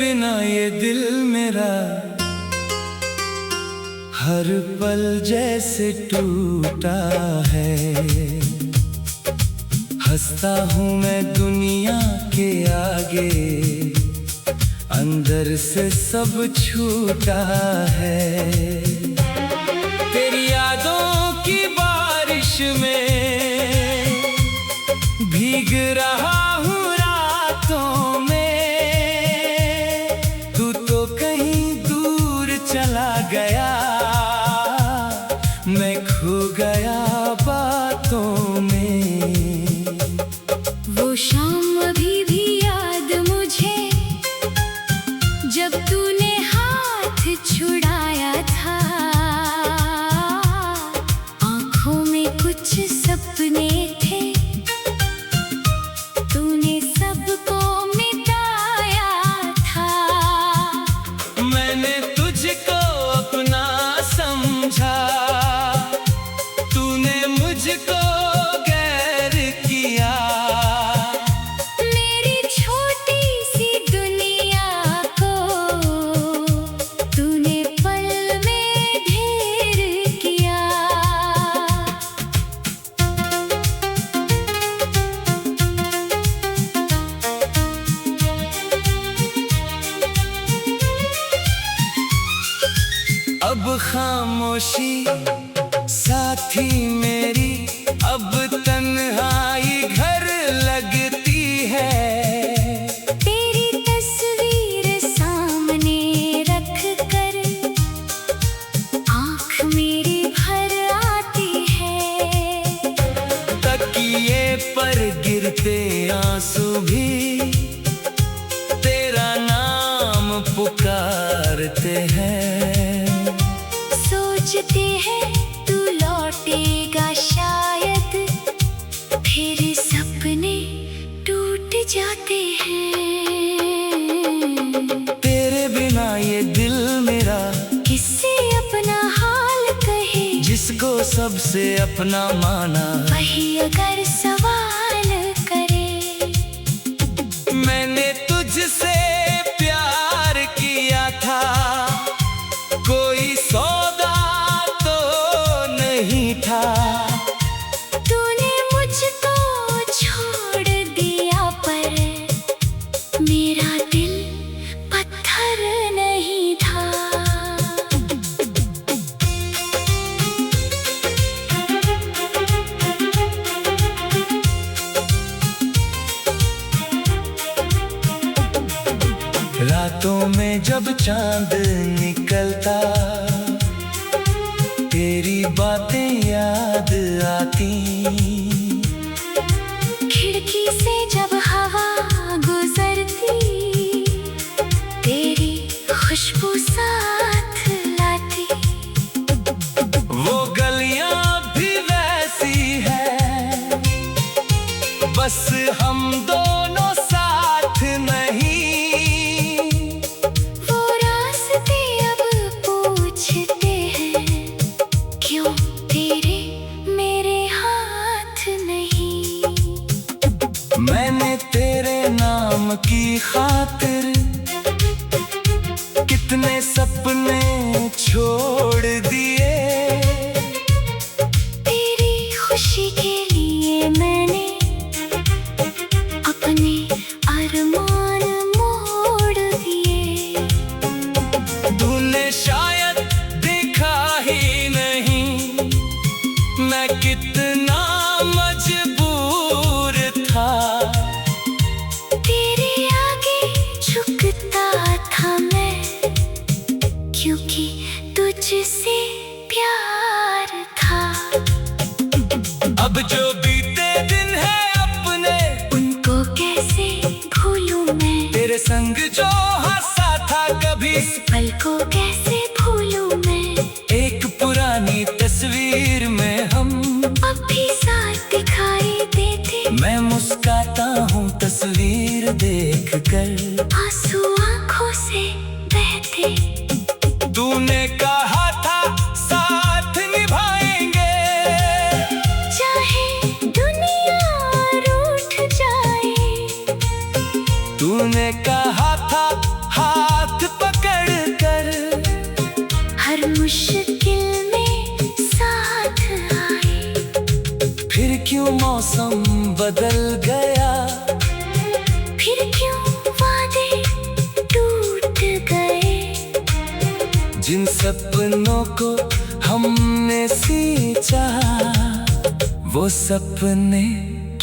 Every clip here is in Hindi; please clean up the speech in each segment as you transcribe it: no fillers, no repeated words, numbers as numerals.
बिना ये दिल मेरा हर पल जैसे टूटा है। हंसता हूँ मैं दुनिया के आगे, अंदर से सब छूटा है। तेरी यादों की बारिश में भीग रहा हूँ रातों में। तू तो कहीं दूर चला गया, मैं खो गया बातों में। वो शाम अभी भी याद मुझे, जब तूने हाथ छुड़ाया था। आँखों में कुछ सपने थे, तूने सबको मिटाया था। मैंने तुझको अपना समझा, तूने मुझको गैर किया। मेरी छोटी सी दुनिया को तूने पल में ढेर किया। अब खामोशी साथी मेरी, अब तन्हाई घर लगती है। तेरी तस्वीर सामने रख कर आँख मेरी भर आती है। तकिए पर गिरते आंसू भी तेरा नाम पुकारते हैं। सोचते हैं तू लौटेगा शायद, फिर सपने टूट जाते हैं। तेरे बिना ये दिल मेरा किससे अपना हाल कहे, जिसको सबसे अपना माना। वही अगर सवाल करे। मैंने तुझसे प्यार किया था, कोई सौदा तो नहीं था। तूने मुझको छोड़ दिया, पर मेरा दिल पत्थर नहीं था। रातों में जब चांद निकलता, तेरी बातें याद आती। खिड़की से जब हवा गुजरती, तेरी खुशबू साथ लाती। वो गलियां भी वैसी है, बस हम दोनों साथ नहीं। वो रास्ते अब पूछते हैं, क्यों तेरे मेरे हाथ नहीं। मैंने तेरे नाम की खातिर कितने सपने छोड़ दिए। तेरी खुशी के लिए मैंने अपने अरमान मोड़ दिए। तूने शायद देखा ही नहीं, मैं कितना मजबूर था। तेरे आगे झुकता था मैं, क्योंकि तुझसे प्यार था। अब जो बीते दिन है अपने, उनको कैसे भूलूं मैं। तेरे संग जो हंसा था कभी, इस पल को कैसे भूलूं मैं। एक पुरानी तस्वीर में हम अब भी साथ दिखाई देते। मैं मुस्काता हूँ तस्वीर देख कर, आंसू आँखों से बहते। तूने कहा था साथ निभाएंगे, चाहे दुनिया रूठ जाए। तूने कहा था हाँ मुश्किल में साथ आए। फिर क्यों मौसम बदल गया, फिर क्यों वादे टूट गए। जिन सपनों को हमने सींचा, वो सपने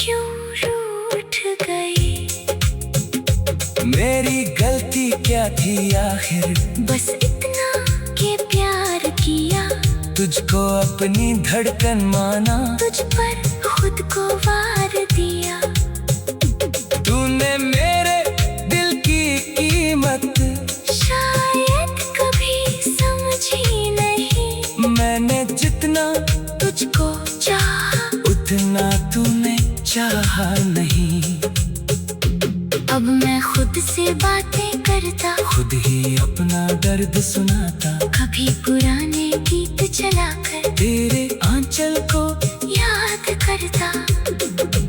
क्यों रूठ गए। मेरी गलती क्या थी आखिर, बस इतना के प्यार किया। तुझको अपनी धड़कन माना, तुझ पर खुद को वार दिया। तूने मेरे दिल की कीमत शायद कभी समझी नहीं। मैंने जितना तुझको चाहा, उतना तूने चाहा नहीं। अब मैं खुद से बातें करता, खुद ही अपना दर्द सुनाता। कभी पुराने गीत चलाकर तेरे आंचल को याद करता।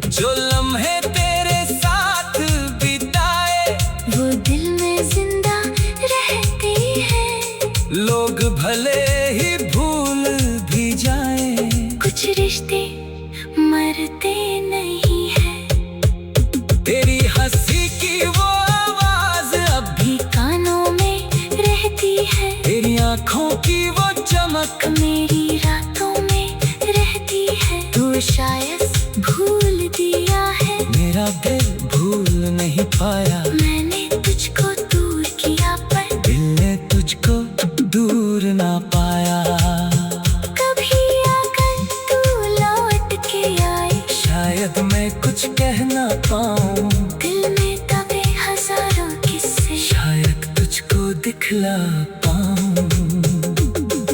जो लम्हे तेरे साथ बिताए, वो दिल में जिंदा रहते हैं। लोग भले ही भूल भी जाए, कुछ रिश्ते मरते नहीं हैं। तेरी हंसी की वो आवाज अब भी कानों में रहती है। तेरी आंखों की वो चमक मेरी रातों में रहती है। तू शायद भूल दिया है, मेरा दिल भूल नहीं पाया। मैंने तुझको दूर किया पर दिल ने तुझको दूर ना पाया। कभी आकर तू लौट के आए। शायद मैं कुछ कह ना पाऊं, दिल में दबे हजारों किस्से। शायद तुझको दिखला पाऊं।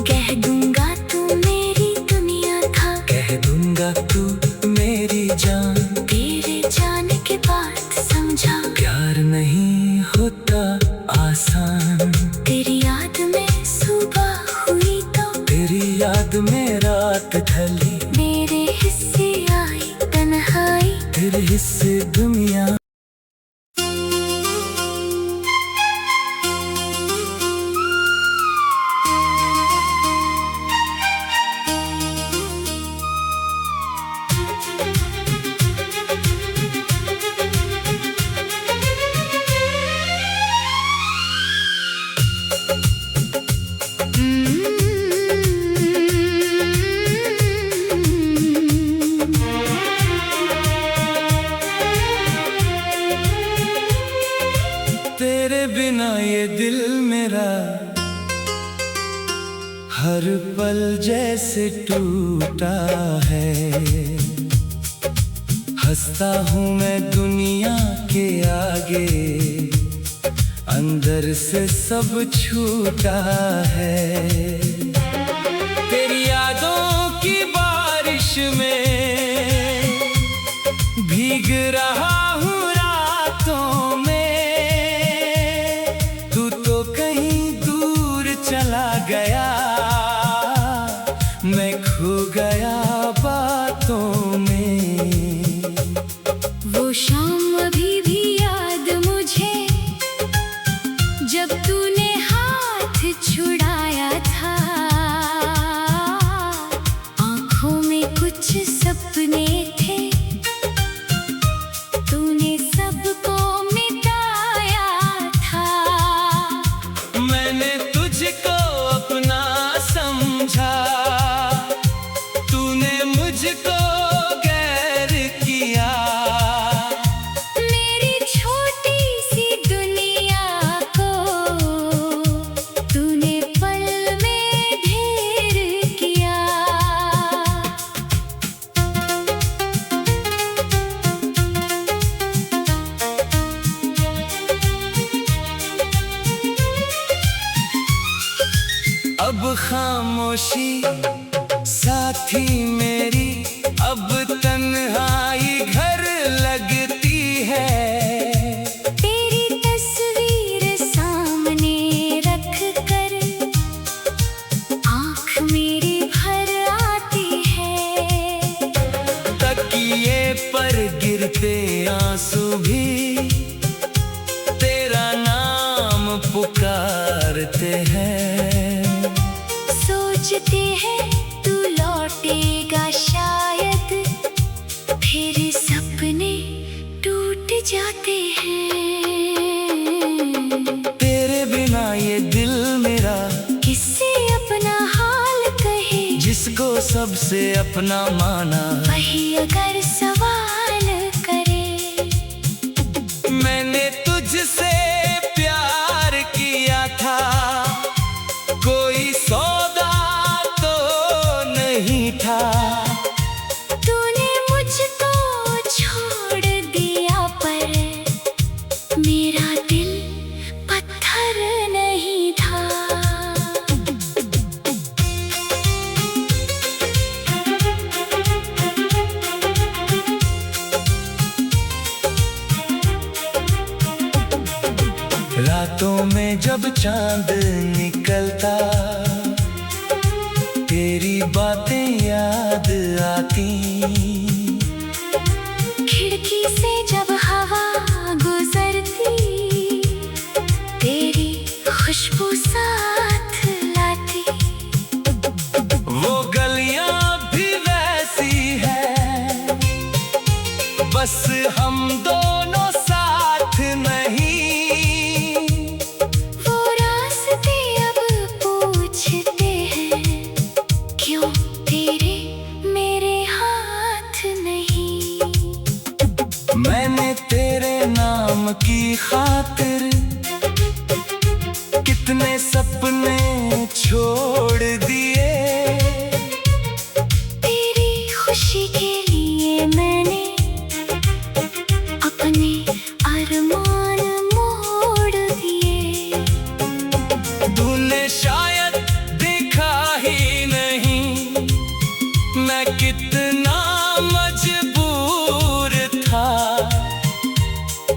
कह दूंगा तू मेरी दुनिया था, कह दूंगा तू मेरी जान। तेरे जाने के बाद समझा प्यार नहीं होता आसान। तेरी याद में सुबह हुई तो तेरी याद में रात ढली, मेरे हिस्से आई तन्हाई। तेरे हिस्से दुनिया। तेरे बिना ये दिल मेरा हर पल जैसे टूटा है। हंसता हूँ मैं दुनिया के आगे, अंदर से सब छूटा है। तेरी यादों की बारिश में भीग रहा हूँ रातों में। तू तो कहीं दूर चला गया, मैं खो गया बातों में। वो शाम अभी भी याद मुझे, जब तूने हाथ छुड़ाया था। आंखों में कुछ सपने थे, तूने सबको मिटाया था। मैंने तुझको अपना समझा, तूने मुझको गैर किया। मेरी छोटी सी दुनिया को तूने पल में ढेर किया। अब खामोशी साथी मेरी, अब तन्हाई घर लगती है। तेरी तस्वीर सामने रख कर आँख मेरी भर आती है। तकिए पर गिरते आंसू भी तेरा नाम पुकारते हैं। सो सोचते हैं तू लौटेगा शायद, फिर सपने टूट जाते हैं। तेरे बिना ये दिल मेरा किससे अपना हाल कहे, जिसको सबसे अपना माना। वही अगर सवाल करे, मैंने तुझसे प्यार किया था, कोई सौदा तो नहीं था। तूने मुझको छोड़ दिया, पर मेरा दिल पत्थर नहीं था। रातों में जब चांद निकलता, तेरी बातें याद आती। खिड़की से जब हवा गुजरती, तेरी खुशबू साथ लाती। वो गलियां भी वैसी है, बस हम दोनों साथ नहीं। वो रास्ते अब पूछते हैं, क्यों तेरे मेरे हाथ नहीं। मैंने तेरे नाम की खातिर कितने सपने छोड़ दिए। तेरी खुशी के लिए मैंने अपने अरमान मोड़ दिए। तूने शायद देखा ही नहीं, मैं कितना मजबूर था।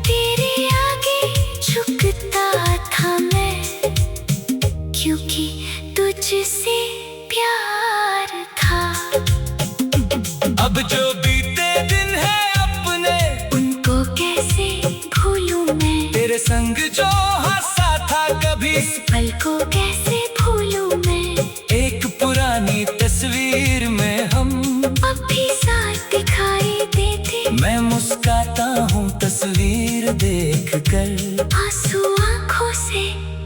तेरे आगे झुकता था मैं, क्योंकि तुझसे प्यार था। अब जो बीते दिन है अपने, उनको कैसे भूलूं मैं। तेरे संग जो हंसा था कभी, इस पल को कैसे भूलूं मैं। एक पुरानी तस्वीर में हम अब भी साथ दिखाई देते। मैं मुस्काता हूँ तस्वीर देख कर, आंसू आंखों से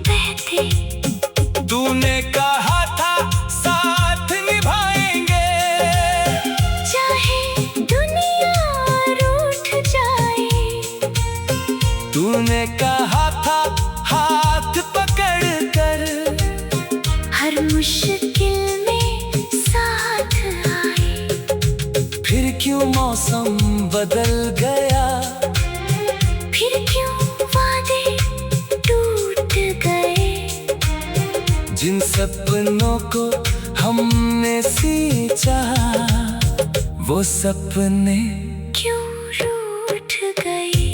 बहते। तूने कहा था साथ निभाएंगे, चाहे दुनिया रूठ जाए। तूने कहा था हाथ पकड़ कर, हर मुश्किल में साथ आए। फिर क्यों मौसम बदल गया, फिर क्यों वादे टूट गए। जिन सपनों को हमने सींचा, वो सपने क्यों रूठ गए।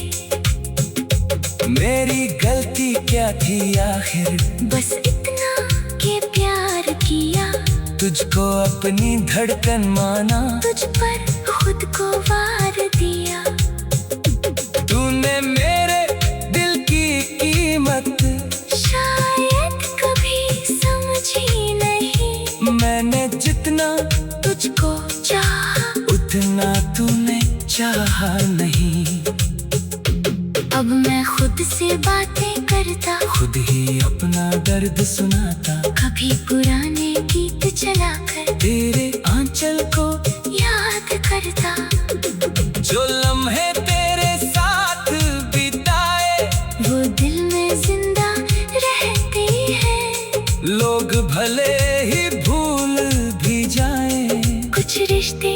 मेरी गलती क्या थी आखिर, बस इतना के प्यार किया। तुझको अपनी धड़कन माना, तुझ पर खुद को वार दिया। तूने मेरे दिल की कीमत शायद कभी समझी नहीं। मैंने जितना तुझको चाहा, उतना तूने चाहा नहीं। अब मैं खुद से बातें करता, खुद ही अपना दर्द सुनाता। कभी पुराने गीत चलाकर तेरे आंचल को याद करता। जो लम्हे तेरे साथ बिताए, वो दिल में जिंदा रहते हैं। लोग भले ही भूल भी जाए, कुछ रिश्ते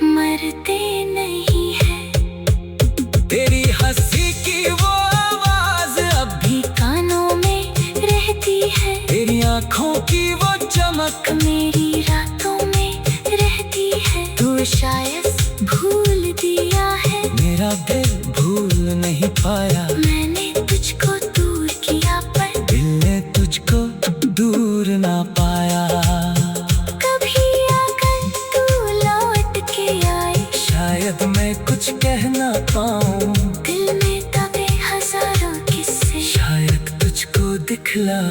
मरते नहीं हैं। तेरी हंसी की वो आवाज अब भी कानों में रहती है। तेरी आंखों की वो चमक मेरी रातों में रहती है। तू शायद भूल दिया है, मेरा दिल भूल नहीं पाया। मैंने तुझको दूर किया, पर दिल ने तुझको दूर ना पाया। कभी आकर तू लौट के आए, शायद मैं कुछ कह ना पाऊं। दिल में दबे हजारों किस्से, शायद तुझको दिखला